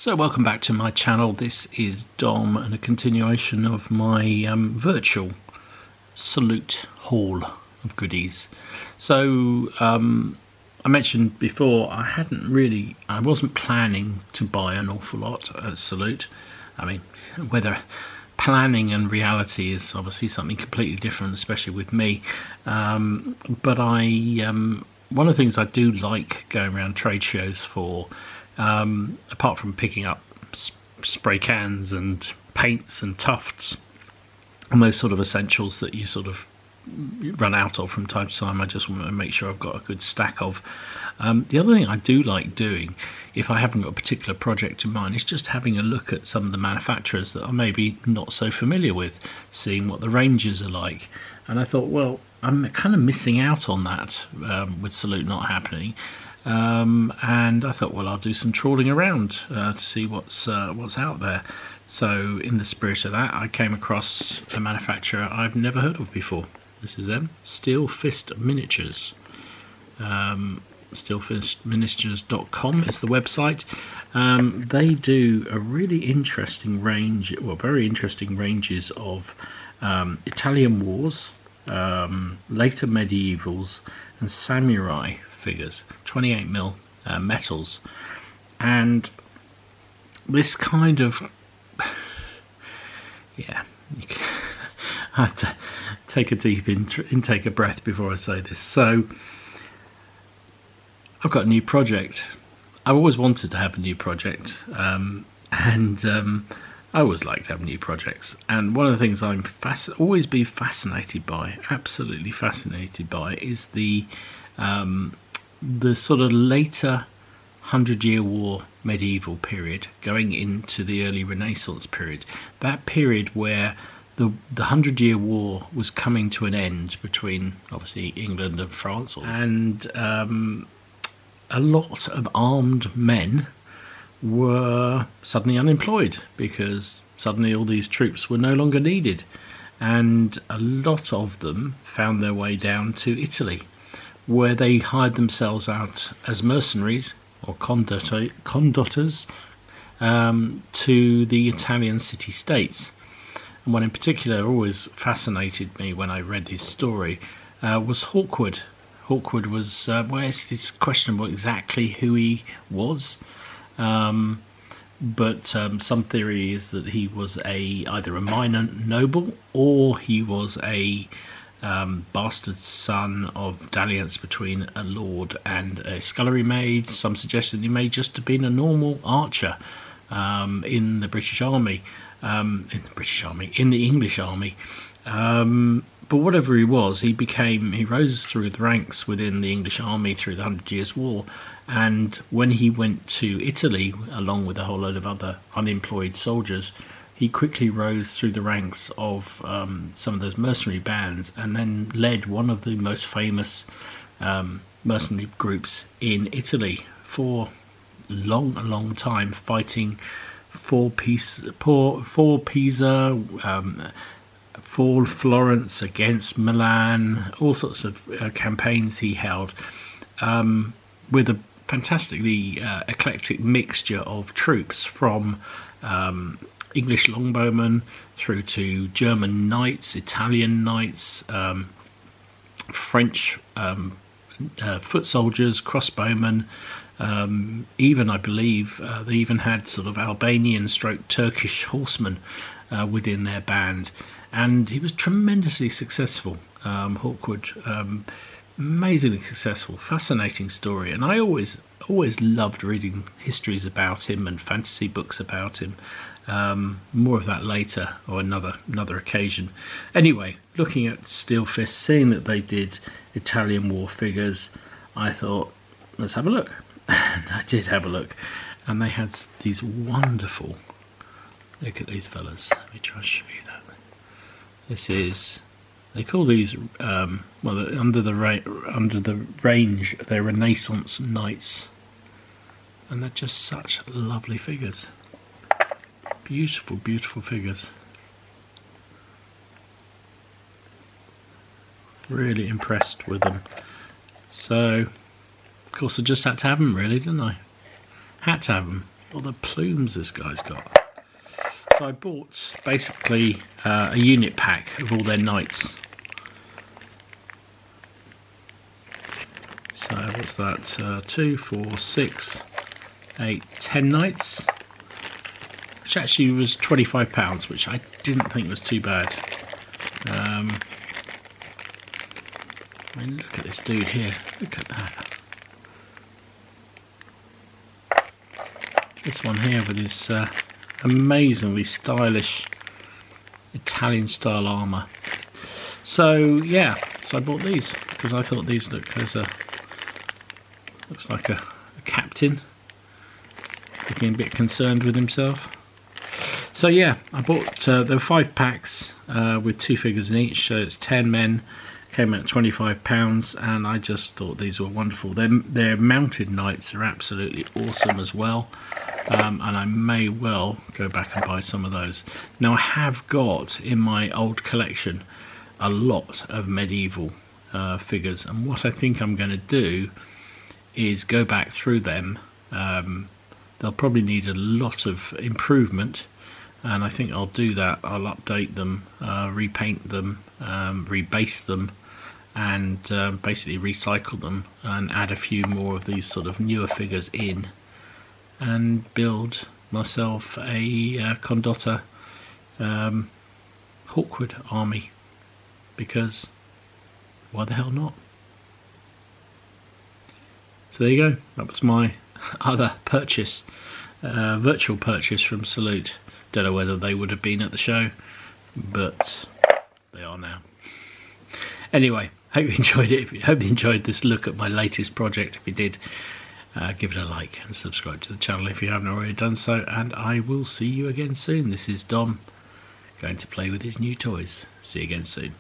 So welcome back to my channel. This is Dom and a continuation of my virtual salute haul of goodies. So I mentioned before I wasn't planning to buy an awful lot at Salute. I mean, whether planning and reality is obviously something completely different, especially with me. But one of the things I do like going around trade shows for, apart from picking up spray cans and paints and tufts and those sort of essentials that you sort of run out of from time to time, I just want to make sure I've got a good stack of. The other thing I do like doing, if I haven't got a particular project in mind, is just having a look at some of the manufacturers that I'm maybe not so familiar with, seeing what the ranges are like. And I thought, well, I'm kind of missing out on that with Salute not happening. And I thought, well, I'll do some trawling around to see what's out there. So in the spirit of that, I came across a manufacturer I've never heard of before. This is them, Steel Fist Miniatures. Steelfistminiatures.com is the website. They do a really interesting range, well, very interesting ranges of Italian wars, later medievals, and samurai figures, 28mm metals. And this kind of, yeah, I have to take a deep intake of breath before I say this. So I've got a new project. I've always wanted to have a new project, and I always like to have new projects. And one of the things I'm always been fascinated by, absolutely fascinated by, is the sort of later 100-Year War medieval period going into the early Renaissance period. That period where the 100-Year War was coming to an end between obviously England and France, and a lot of armed men were suddenly unemployed because suddenly all these troops were no longer needed, and a lot of them found their way down to Italy, where they hired themselves out as mercenaries or condotters to the Italian city-states. And one in particular always fascinated me when I read his story was Hawkwood. Hawkwood was, well, it's questionable exactly who he was, but some theory is that he was either a minor noble or he was a bastard son of dalliance between a lord and a scullery maid. Some suggest that he may just have been a normal archer in the British Army, in the English Army. But whatever he was, he rose through the ranks within the English Army through the 100 Years' War. And when he went to Italy, along with a whole load of other unemployed soldiers, he quickly rose through the ranks of some of those mercenary bands, and then led one of the most famous mercenary groups in Italy for a long time, fighting for Pisa, for Florence, against Milan, all sorts of campaigns he held, with a fantastically eclectic mixture of troops from English longbowmen through to German knights, Italian knights, French foot soldiers, crossbowmen, even I believe they even had sort of Albanian stroke Turkish horsemen within their band. And he was tremendously successful, Hawkwood, amazingly successful, fascinating story. And I always loved reading histories about him and fantasy books about him. More of that later, or another occasion. Anyway, looking at Steel Fist, seeing that they did Italian war figures, I thought, let's have a look. And I did have a look, and they had these wonderful. Look at these fellas. Let me try and show you that. They call these well, under the range, they're Renaissance knights, and they're just such lovely figures. Beautiful, beautiful figures. Really impressed with them. So, of course, I just had to have them, really, didn't I? Had to have them. All the plumes this guy's got. So I bought basically a unit pack of all their knights. So what's that? 2, 4, 6, 8, 10 knights, which actually was £25, which I didn't think was too bad. I mean, look at this dude here. Look at that. This one here with his amazingly stylish Italian style armour. So yeah, so I bought these because I thought these looks like a captain looking a bit concerned with himself. So yeah, I bought there were 5 packs with 2 figures in each, so it's 10 men, came out £25, and I just thought these were wonderful. Their mounted knights are absolutely awesome as well. And I may well go back and buy some of those. Now I have got in my old collection a lot of medieval figures, and what I think I'm going to do is go back through them. They'll probably need a lot of improvement, and I think I'll do that. I'll update them, repaint them, rebase them, and basically recycle them and add a few more of these sort of newer figures in, and build myself a Condotti Hawkwood army, because why the hell not? So there you go, that was my other purchase, virtual purchase from Salute. Don't know whether they would have been at the show, but they are now. Anyway, hope you enjoyed it. Hope you enjoyed this look at my latest project. If you did, give it a like and subscribe to the channel if you haven't already done so, and I will see you again soon. This is Dom, going to play with his new toys. See you again soon.